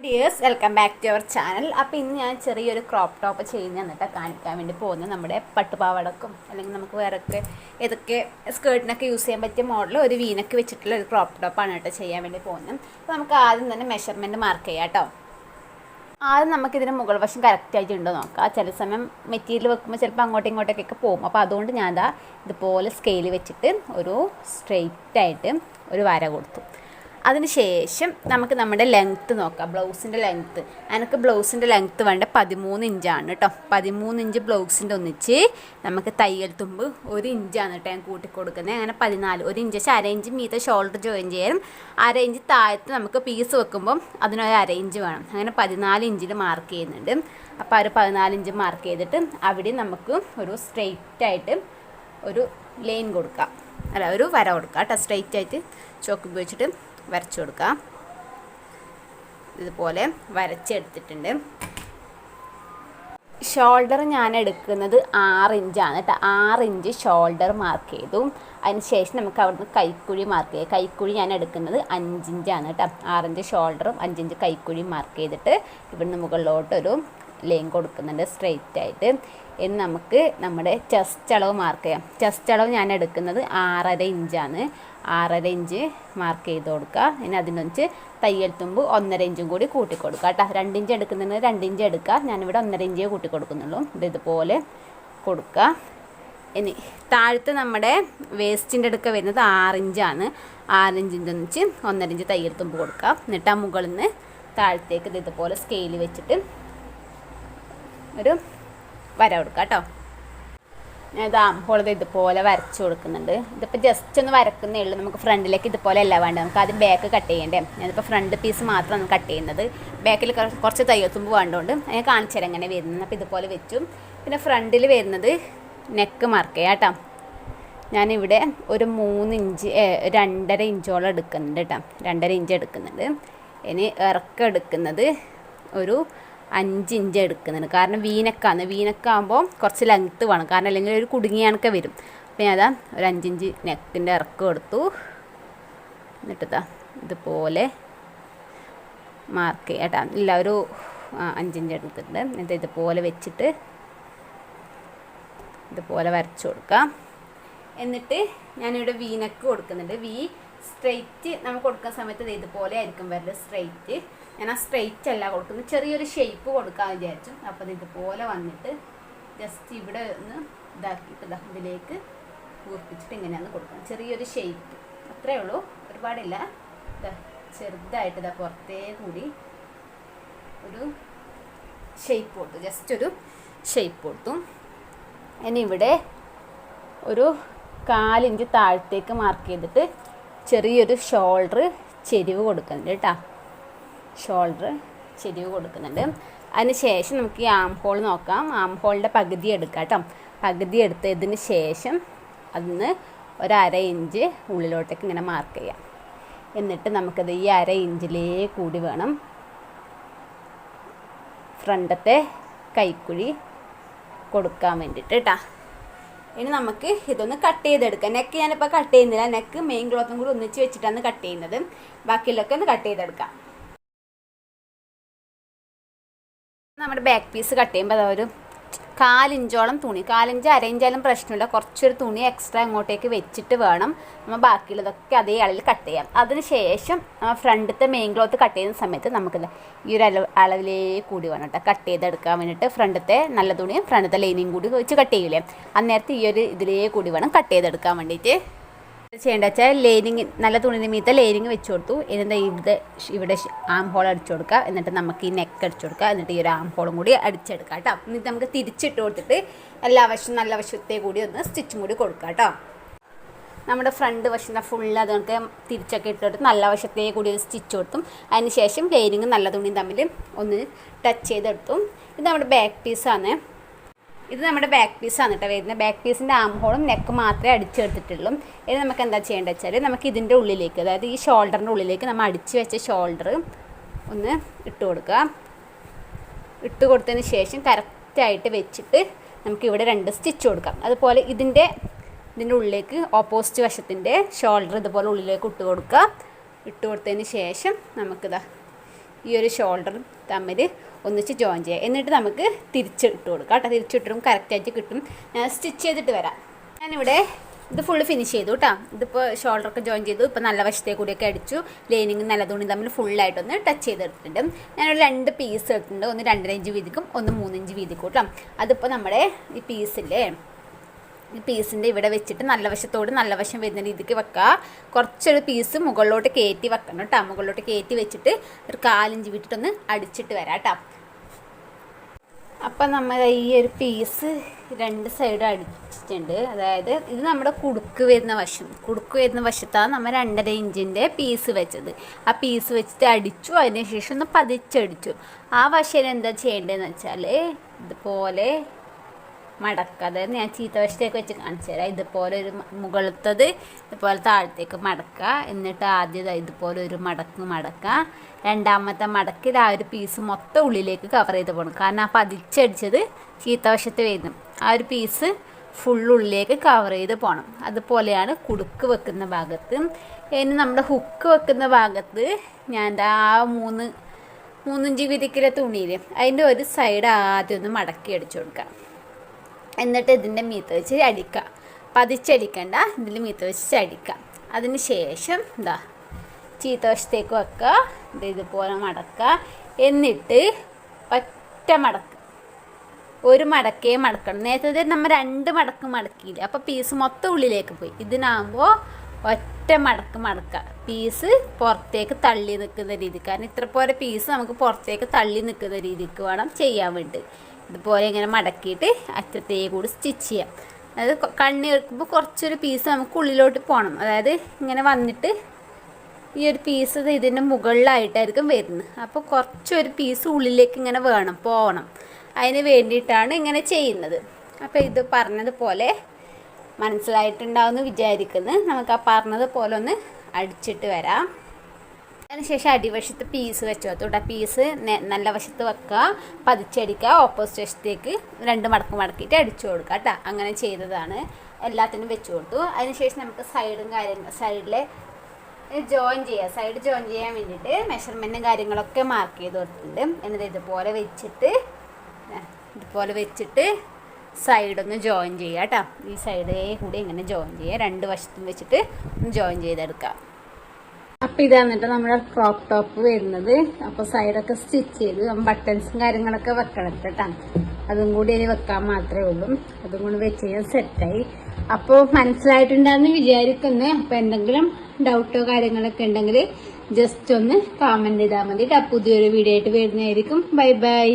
Dears welcome back to our channel. അപ്പോൾ ഇന്ന് ഞാൻ ചെറിയൊരു ക്രോപ്പ് ടോപ്പ് ചെയ്യുന്ന എന്നിട്ട് കാണിക്കാൻ വേണ്ടി പോകുന്നത് നമ്മുടെ പട്ടുപാവാടക്കും അല്ലെങ്കിൽ നമുക്ക് വേറൊക്കെ ഏതൊക്കെ സ്കേർട്ടിനൊക്കെ യൂസ് ചെയ്യാൻ പറ്റിയ മോഡൽ ഒരു വീനൊക്കെ വെച്ചിട്ടുള്ള ഒരു ക്രോപ്പ് ടോപ്പാണ് കേട്ടോ ചെയ്യാൻ വേണ്ടി പോകുന്നത്. അപ്പോൾ നമുക്ക് ആദ്യം തന്നെ മെഷർമെൻറ്റ് മാർക്ക് ചെയ്യാം കേട്ടോ. ആദ്യം നമുക്കിതിന് മുകൾ വശം കറക്റ്റായിട്ടുണ്ടോ നോക്കാം. ചില സമയം മെറ്റീരിയൽ വെക്കുമ്പോൾ ചിലപ്പോൾ അങ്ങോട്ടും ഇങ്ങോട്ടേക്കൊക്കെ പോകും. അപ്പോൾ അതുകൊണ്ട് ഞാൻ ഇതുപോലെ സ്കെയിൽ വെച്ചിട്ട് ഒരു സ്ട്രെയിറ്റായിട്ട് ഒരു വര കൊടുത്തു. അതിന് ശേഷം നമുക്ക് നമ്മുടെ ലെങ്ത്ത് നോക്കാം, ബ്ലൗസിൻ്റെ ലെങ്ത്ത്. എനിക്ക് ബ്ലൗസിൻ്റെ ലെങ്ത്ത് വേണ്ട 13 ഇഞ്ചാണ് കേട്ടോ. 13 ഇഞ്ച് ബ്ലൗസിൻ്റെ ഒന്നിച്ച് നമുക്ക് തയ്യൽ തുമ്പ് 1 ഇഞ്ചാണ് കേട്ടോ ഞാൻ കൂട്ടിക്കൊടുക്കുന്നത്. അങ്ങനെ 14, 1 ഇഞ്ച് വെച്ചാൽ 1/2 ഇഞ്ച് മീതെ ഷോൾഡർ ജോയിൻ ചെയ്യാനും 1/2 ഇഞ്ച് താഴത്ത് നമുക്ക് പീസ് വെക്കുമ്പം അതിനൊരു 1/2 ഇഞ്ച് വേണം. അങ്ങനെ 14 ഇഞ്ചിൽ മാർക്ക് ചെയ്യുന്നുണ്ട്. അപ്പോൾ ഒരു 14 ഇഞ്ച് മാർക്ക് ചെയ്തിട്ട് അവിടെ നമുക്ക് ഒരു സ്ട്രെയിറ്റായിട്ട് ഒരു ലൈൻ കൊടുക്കാം, അല്ല ഒരു വര കൊടുക്കാം കേട്ടോ. സ്ട്രെയിറ്റായിട്ട് ചോക്ക് ഉപയോഗിച്ചിട്ട് വരച്ചു കൊടുക്കാം. ഇതുപോലെ വരച്ചെടുത്തിട്ടുണ്ട്. ഷോൾഡർ ഞാൻ എടുക്കുന്നത് 6 ഇഞ്ചാണ് കേട്ടോ. 6 ഇഞ്ച് ഷോൾഡർ മാർക്ക് ചെയ്തു. അതിന് ശേഷം നമുക്ക് അവിടുന്ന് കൈക്കുഴി മാർക്ക് ചെയ്യാം. കൈക്കുഴി ഞാൻ എടുക്കുന്നത് 5 ഇഞ്ചാണ് കേട്ടോ. 6 ഇഞ്ച് ഷോൾഡറും 5 ഇഞ്ച് കൈക്കുഴിയും മാർക്ക് ചെയ്തിട്ട് ഇവിടുന്ന് മുകളിലോട്ടൊരു ലൈൻ കൊടുക്കുന്നുണ്ട് സ്ട്രെയിറ്റായിട്ട്. ഇനി നമുക്ക് നമ്മുടെ ചെസ്റ്റ് അളവ് മാർക്ക് ചെയ്യാം. ചെസ്റ്റ് അളവ് ഞാൻ എടുക്കുന്നത് 6.5 ഇഞ്ചാണ്. 6.5 ഇഞ്ച് മാർക്ക് ചെയ്ത് കൊടുക്കുക. ഇനി അതിനൊന്നിച്ച് തയ്യൽ തുമ്പ് 1.5 ഇഞ്ചും കൂടി കൂട്ടിക്കൊടുക്കുക കേട്ടോ. 2 ഇഞ്ച് എടുക്കുന്നതിന് 2 ഇഞ്ച് എടുക്കുക. ഞാനിവിടെ 1.5 ഇഞ്ചേ കൂട്ടിക്കൊടുക്കുന്നുള്ളൂ. ഇതുപോലെ കൊടുക്കുക. ഇനി താഴത്തെ നമ്മുടെ വേസ്റ്റിൻ്റെ അടുക്ക വരുന്നത് 6 ഇഞ്ചാണ്. 6 ഇഞ്ചിൻ്റെ ഒന്നിച്ച് 1.5 ഇഞ്ച് തയ്യൽ തുമ്പ് കൊടുക്കുക. എന്നിട്ട് ആ മുകളിൽ നിന്ന് താഴത്തേക്ക് ഇതുപോലെ സ്കെയിൽ വെച്ചിട്ട് ഒരു വര കൊടുക്കുക കേട്ടോ. ഞാൻ ആംഹോളത് ഇതുപോലെ വരച്ച് കൊടുക്കുന്നുണ്ട്. ഇതിപ്പോൾ ജസ്റ്റ് ഒന്ന് വരക്കുന്നേ ഉള്ളൂ. നമുക്ക് ഫ്രണ്ടിലേക്ക് ഇതുപോലെ അല്ല വേണ്ടത്. നമുക്ക് ആദ്യം ബാക്ക് കട്ട് ചെയ്യേണ്ടേ. ഞാനിപ്പോൾ ഫ്രണ്ട് പീസ് മാത്രമാണ് കട്ട് ചെയ്യുന്നത്. ബാക്കിൽ കുറച്ച് തയ്യൽ തുമ്പ് വേണ്ടതുകൊണ്ട് ഞാൻ കാണിച്ചു തരാം എങ്ങനെ വരുന്നത്. അപ്പോൾ ഇതുപോലെ വെച്ചു. പിന്നെ ഫ്രണ്ടിൽ വരുന്നത് നെക്ക് മാർക്ക് ചെയ്യാം കേട്ടോ. ഞാനിവിടെ ഒരു 3 ഇഞ്ച് 2.5 ഇഞ്ചോളം എടുക്കുന്നുണ്ട് കേട്ടോ. 2.5 ഇഞ്ച് എടുക്കുന്നുണ്ട്. ഇനി ഇറക്കം എടുക്കുന്നത് ഒരു 5 ഇഞ്ച് എടുക്കുന്നുണ്ട്. കാരണം വീനക്കാണ്. വീനക്കാകുമ്പോൾ കുറച്ച് ലെങ്ത്ത് വേണം, കാരണം അല്ലെങ്കിൽ ഒരു കുടുങ്ങിയാണൊക്കെ വരും. അപ്പോൾ ഞാൻ ഒരു 5 ഇഞ്ച് നെക്കിൻ്റെ ഇറക്കം എടുത്തു. എന്നിട്ട് ഇതുപോലെ മാർക്ക് ചെയ്യാം കേട്ടോ. ഇല്ല, ഒരു 5 ഇഞ്ച് എടുത്തിട്ടുണ്ട്. എന്നിട്ട് ഇതുപോലെ വെച്ചിട്ട് ഇതുപോലെ വരച്ചു കൊടുക്കാം. എന്നിട്ട് ഞാനിവിടെ വീനക്ക് കൊടുക്കുന്നുണ്ട്. സ്ട്രെയിറ്റ് നമുക്ക് കൊടുക്കുന്ന സമയത്ത് ഇതുപോലെ ആയിരിക്കും വരല് സ്ട്രെയിറ്റ്. ഞാൻ ആ സ്ട്രെയിറ്റ് അല്ല കൊടുക്കുന്നത്, ചെറിയൊരു ഷേപ്പ് കൊടുക്കാൻ വിചാരിച്ചു. അപ്പോൾ ഇതുപോലെ വന്നിട്ട് ജസ്റ്റ് ഇവിടെ ഒന്ന് ഇതാക്കിയിട്ട് ഇതിലേക്ക് കൂർപ്പിച്ചിട്ട് ഇങ്ങനെയാണ് കൊടുക്കുന്നത്. ചെറിയൊരു ഷേപ്പ് അത്രയേ ഉള്ളൂ, ഒരുപാടില്ല. ചെറുതായിട്ട് പുറത്തേ കൂടി ഒരു ഷേപ്പ് കൊടുത്തു, ജസ്റ്റ് ഒരു ഷേപ്പ് കൊടുത്തു. ഇനി ഇവിടെ ഒരു 4 ഇഞ്ച് താഴത്തേക്ക് മാർക്ക് ചെയ്തിട്ട് ചെറിയൊരു ഷോൾഡർ ചെരിവ് കൊടുക്കുന്നുണ്ട് കേട്ടോ. ഷോൾഡർ ചെരിവ് കൊടുക്കുന്നുണ്ട്. അതിന് ശേഷം നമുക്ക് ഈ ആം ഹോൾ നോക്കാം. ആം ഹോളിൻ്റെ പകുതി എടുക്കാം കേട്ടോ. പകുതി എടുത്തതിന് ശേഷം അതിന് ഒരു 1/2 ഇഞ്ച് ഉള്ളിലോട്ടേക്ക് ഇങ്ങനെ മാർക്ക് ചെയ്യാം. എന്നിട്ട് നമുക്കത് ഈ 1/2 ഇഞ്ചിലേ കൂടി വേണം ഫ്രണ്ടത്തെ കൈക്കുഴി കൊടുക്കാൻ വേണ്ടിയിട്ട് കേട്ടോ. ഇനി നമുക്ക് ഇതൊന്ന് കട്ട് ചെയ്തെടുക്കാം. നെക്ക് ഞാനിപ്പോൾ കട്ട് ചെയ്യുന്നില്ല. നെക്ക് മെയിൻ ക്ലോത്തും കൂടി ഒന്നിച്ച് വെച്ചിട്ടാണ് കട്ട് ചെയ്യുന്നത്. ബാക്കിയുള്ളതൊക്കെ ഒന്ന് കട്ട് ചെയ്തെടുക്കാം. നമ്മുടെ ബാക്ക് പീസ് കട്ട് ചെയ്യുമ്പോൾ ഒരു 4 ഇഞ്ചോളം തുണി, 4 ഇഞ്ച് 1/2 ഇഞ്ചായാലും പ്രശ്നമില്ല. കുറച്ചൊരു തുണി എക്സ്ട്രാ അങ്ങോട്ടേക്ക് വെച്ചിട്ട് വേണം നമ്മൾ ബാക്കിയുള്ളതൊക്കെ അതേ അളവിൽ കട്ട് ചെയ്യാം. അതിന് ശേഷം ഫ്രണ്ടത്തെ മെയിൻ ക്ലോത്ത് കട്ട് ചെയ്യുന്ന സമയത്ത് നമുക്കില്ല ഈ ഒരു അളവിലേ കൂടി വേണം കേട്ടോ കട്ട് ചെയ്തെടുക്കാൻ വേണ്ടിയിട്ട്. ഫ്രണ്ടത്തെ നല്ല തുണിയും ഫ്രണ്ടത്തെ ലൈനിങ് കൂടി വെച്ച് കട്ട് ചെയ്യില്ലേ, അന്നേരത്തെ ഈ ഒരു ഇതിലേ കൂടി വേണം കട്ട് ചെയ്തെടുക്കാൻ വേണ്ടിയിട്ട്. ചെയ്യേണ്ട വെച്ചാൽ ലൈനിങ് നല്ല തുണി മീത്ത ലൈനിങ് വെച്ച് കൊടുത്തു. എന്നിട്ട് ഇവിടെ ആം ഹോൾ അടിച്ചു കൊടുക്കുക. എന്നിട്ട് നമുക്ക് ഈ നെക്ക് അടിച്ചു കൊടുക്കുക. എന്നിട്ട് ഈ ഒരു ആം ഹോളും കൂടി അടിച്ചെടുക്കാം കേട്ടോ. എന്നിട്ട് നമുക്ക് തിരിച്ചിട്ട് കൊടുത്തിട്ട് എല്ലാ വശവും നല്ല വശത്തെ കൂടി ഒന്ന് സ്റ്റിച്ചും കൂടി കൊടുക്കാം കേട്ടോ. നമ്മുടെ ഫ്രണ്ട് വശം ഫുള്ള് അത് നമുക്ക് തിരിച്ചൊക്കെ ഇട്ടിട്ട് നല്ല വശത്തെ കൂടി ഒന്ന് സ്റ്റിച്ച് കൊടുത്തും. അതിന് ശേഷം ലൈനിങ്ങും നല്ല തുണിയും തമ്മിൽ ഒന്ന് ടച്ച് ചെയ്തെടുത്തും. ഇത് നമ്മുടെ ബാക്ക് പീസാണ്. ഇത് നമ്മുടെ ബാക്ക് പീസാണ് കേട്ടോ വരുന്നത്. ബാക്ക് പീസിൻ്റെ ആം ഹോളും നെക്ക് മാത്രമേ അടിച്ചെടുത്തിട്ടുള്ളൂ. ഇനി നമുക്ക് എന്താ ചെയ്യേണ്ടത് വെച്ചാൽ നമുക്ക് ഇതിൻ്റെ ഉള്ളിലേക്ക്, അതായത് ഈ ഷോൾഡറിൻ്റെ ഉള്ളിലേക്ക് നമ്മൾ അടിച്ച് വെച്ച ഷോൾഡർ ഒന്ന് ഇട്ട് കൊടുക്കുക. ഇട്ട് കൊടുത്തതിന് ശേഷം കറക്റ്റായിട്ട് വെച്ചിട്ട് നമുക്കിവിടെ 2 സ്റ്റിച്ച് കൊടുക്കാം. അതുപോലെ ഇതിൻ്റെ ഉള്ളിലേക്ക് ഓപ്പോസിറ്റ് വശത്തിൻ്റെ ഷോൾഡർ ഇതുപോലെ ഉള്ളിലേക്ക് ഇട്ട് കൊടുക്കുക. ഇട്ട് കൊടുത്തതിന് ശേഷം നമുക്കിതാ ഈ ഒരു ഷോൾഡറും തമ്മിൽ ഒന്നിച്ച് ജോയിൻ ചെയ്യാം. എന്നിട്ട് നമുക്ക് തിരിച്ചിട്ട് കൊടുക്കാം കേട്ടോ. തിരിച്ചിട്ടും കറക്റ്റായിട്ട് കിട്ടും. ഞാൻ സ്റ്റിച്ച് ചെയ്തിട്ട് വരാം. ഞാനിവിടെ ഇത് ഫുള്ള് ഫിനിഷ് ചെയ്തു കേട്ടോ. ഇതിപ്പോൾ ഷോൾഡറൊക്കെ ജോയിൻ ചെയ്തു. ഇപ്പോൾ നല്ല വശത്തെ കൂടിയൊക്കെ അടിച്ചു. ലൈനിങ് നല്ല തുണി തമ്മിൽ ഫുള്ളായിട്ടൊന്ന് ടച്ച് ചെയ്തെടുത്തിട്ടുണ്ട്. ഞാനൊരു 2 പീസ് എടുത്തിട്ടുണ്ട്. ഒന്ന് 2.5 ഇഞ്ച് വീതിക്കും ഒന്ന് 3 ഇഞ്ച് വീതിക്കും കേട്ടോ. അതിപ്പോൾ നമ്മുടെ ഈ പീസില്ലേ, ഈ പീസിൻ്റെ ഇവിടെ വെച്ചിട്ട് നല്ല വശത്തോട് നല്ല വശം വരുന്ന രീതിക്ക് വെക്കുക. കുറച്ചൊരു പീസ് മുകളിലോട്ട് കയറ്റി വെക്കണം കേട്ടോ. മുകളിലോട്ട് കയറ്റി വെച്ചിട്ട് ഒരു 4 ഇഞ്ച് വിട്ടിട്ടൊന്ന് അടിച്ചിട്ട് വരാം കേട്ടോ. അപ്പം നമ്മൾ ഈ ഒരു പീസ് 2 സൈഡ് അടിച്ചിട്ടുണ്ട്. അതായത് ഇത് നമ്മുടെ കുടുക്ക് വരുന്ന വശത്താണ് നമ്മൾ 2.5 ഇഞ്ചിൻ്റെ പീസ് വെച്ചത്. ആ പീസ് വെച്ചിട്ട് അടിച്ചു. അതിന് ശേഷം ഒന്ന് പതിച്ചടിച്ചു. ആ വശം എന്താ ചെയ്യേണ്ടതെന്ന് വെച്ചാൽ ഇതുപോലെ മടക്കുക. അതായത് ഞാൻ ചീത്ത വശത്തേക്ക് വെച്ച് കാണിച്ചു തരാം. ഇതുപോലെ ഒരു മുകളിലത്തത് ഇതുപോലെ താഴത്തേക്ക് മടക്കുക. എന്നിട്ട് ആദ്യം ഇതുപോലെ ഒരു മടക്കുക. രണ്ടാമത്തെ മടക്കിൽ ആ ഒരു പീസ് മൊത്തം ഉള്ളിലേക്ക് കവർ ചെയ്ത് പോകണം. കാരണം ആ പതിച്ചടിച്ചത് ചീത്ത വശത്ത് വരുന്നു. ആ ഒരു പീസ് ഫുള്ളുള്ളിലേക്ക് കവർ ചെയ്ത് പോകണം. അതുപോലെയാണ് കുടുക്ക് വെക്കുന്ന ഭാഗത്ത്. ഇനി നമ്മുടെ ഹുക്ക് വെക്കുന്ന ഭാഗത്ത് ഞാൻ ആ 3 ഇഞ്ച് വീതിക്കുള്ള തുണിയിൽ അതിൻ്റെ ഒരു സൈഡ് ആദ്യം ഒന്ന് മടക്കി അടിച്ചു കൊടുക്കാം. എന്നിട്ട് ഇതിൻ്റെ മീത്ത് വെച്ച് അടിക്കുക. പതിച്ചടിക്കണ്ട, ഇതിൽ മീത്ത് വെച്ച് അടിക്കാം. അതിന് ശേഷം ചീത്ത വശത്തേക്ക് വെക്കുക. ഇതുപോലെ മടക്കുക. എന്നിട്ട് ഒറ്റ മടക്ക്, ഒരു മടക്കേ മടക്കണം. നേരത്തെ നമ്മൾ 2 മടക്ക് മടക്കിയില്ല. അപ്പോൾ പീസ് മൊത്തം ഉള്ളിലേക്ക് പോയി. ഇതിനാകുമ്പോൾ ഒറ്റ മടക്കുക. പീസ് പുറത്തേക്ക് തള്ളി നിൽക്കുന്ന രീതിക്ക്. കാരണം ഇത്ര പോലെ പീസ് നമുക്ക് പുറത്തേക്ക് തള്ളി നിൽക്കുന്ന രീതിക്ക് വേണം ചെയ്യാൻ വേണ്ടി. ഇതുപോലെ ഇങ്ങനെ മടക്കിയിട്ട് അറ്റത്തേ കൂടി സ്റ്റിച്ച് ചെയ്യാം. അതായത് കണ്ണി വെക്കുമ്പോൾ കുറച്ചൊരു പീസ് നമുക്ക് ഉള്ളിലോട്ട് പോകണം. അതായത് ഇങ്ങനെ വന്നിട്ട് ഈ ഒരു പീസ് ഇതിൻ്റെ മുകളിലായിട്ടായിരിക്കും വരുന്നത്. അപ്പോൾ കുറച്ചൊരു പീസ് ഉള്ളിലേക്ക് ഇങ്ങനെ പോകണം. അതിന് വേണ്ടിയിട്ടാണ് ഇങ്ങനെ ചെയ്യുന്നത്. അപ്പോൾ ഇത് പറഞ്ഞതുപോലെ മനസ്സിലായിട്ടുണ്ടാവുമെന്ന് വിചാരിക്കുന്നു. നമുക്ക് ആ പറഞ്ഞതുപോലെ ഒന്ന് അടിച്ചിട്ട് വരാം. അതിനുശേഷം അടിവശത്ത് പീസ് വെച്ച് കൊടുത്തു. പീസ് നല്ല വശത്ത് വെക്കുക, പതിച്ചടിക്കുക. ഓപ്പോസിറ്റ് വശത്തേക്ക് 2 മടക്ക് മടക്കിയിട്ട് അടിച്ചു കൊടുക്കുക കേട്ടോ. അങ്ങനെ ചെയ്തതാണ്. എല്ലാത്തിനും വെച്ച് കൊടുത്തു. അതിനുശേഷം നമുക്ക് സൈഡിലെ ജോയിൻ ചെയ്യാം. സൈഡ് ജോയിൻ ചെയ്യാൻ വേണ്ടിയിട്ട് മെഷർമെൻറ്റും കാര്യങ്ങളൊക്കെ മാർക്ക് ചെയ്ത് കൊടുത്തിട്ടുണ്ട്. എന്നിട്ട് ഇതുപോലെ വെച്ചിട്ട് സൈഡൊന്ന് ജോയിൻ ചെയ്യുക കേട്ടോ. ഈ സൈഡേ കൂടി ഇങ്ങനെ ജോയിൻ ചെയ്യുക. 2 വശത്തും വെച്ചിട്ട് ഒന്ന് ജോയിൻ ചെയ്തെടുക്കാം. അപ്പോൾ ഇതാണ് കേട്ടോ നമ്മുടെ ക്രോപ്പ് ടോപ്പ് വരുന്നത്. അപ്പോൾ സൈഡൊക്കെ സ്റ്റിച്ച് ചെയ്ത് ബട്ടൺസും കാര്യങ്ങളൊക്കെ വെക്കണം കേട്ടോ. അതും കൂടി ഇനി വെക്കാൻ മാത്രമേ ഉള്ളൂ. അതും കൂടി വെച്ച് കഴിഞ്ഞാൽ സെറ്റായി. അപ്പോൾ മനസ്സിലായിട്ടുണ്ടാകുന്ന വിചാരിക്കുന്നത്. അപ്പോൾ എന്തെങ്കിലും ഡൗട്ടോ കാര്യങ്ങളൊക്കെ ഉണ്ടെങ്കിൽ ജസ്റ്റ് ഒന്ന് കമൻറ്റ് ചെയ്താൽ മതി. പുതിയൊരു വീഡിയോ ആയിട്ട് വരുന്നതായിരിക്കും. Bye bye.